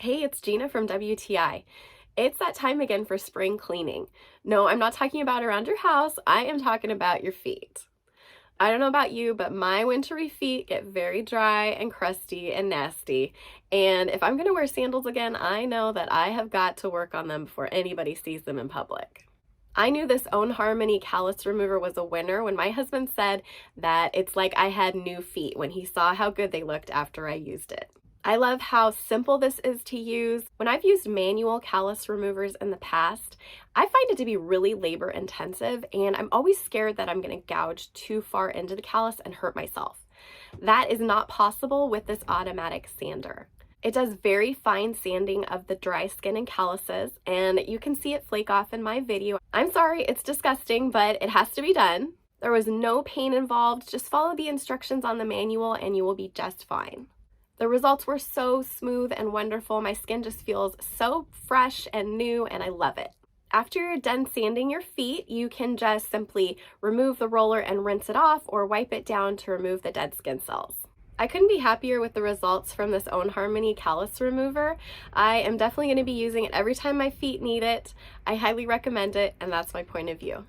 Hey, it's Gina from WTI. It's that time again for spring cleaning. No, I'm not talking about around your house. I am talking about your feet. I don't know about you, but my wintry feet get very dry and crusty and nasty. And if I'm going to wear sandals again, I know that I have got to work on them before anybody sees them in public. I knew this Own Harmony callus remover was a winner when my husband said that it's like I had new feet when he saw how good they looked after I used it. I love how simple this is to use. When I've used manual callus removers in the past, I find it to be really labor intensive, and I'm always scared that I'm going to gouge too far into the callus and hurt myself. That is not possible with this automatic sander. It does very fine sanding of the dry skin and calluses, and you can see it flake off in my video. I'm sorry, it's disgusting, but it has to be done. There was no pain involved. Just follow the instructions on the manual and you will be just fine. The results were so smooth and wonderful. My skin just feels so fresh and new, and I love it. After you're done sanding your feet, you can just simply remove the roller and rinse it off, or wipe it down to remove the dead skin cells. I couldn't be happier with the results from this Own Harmony callus remover. I am definitely going to be using it every time my feet need it. I highly recommend it, and that's my point of view.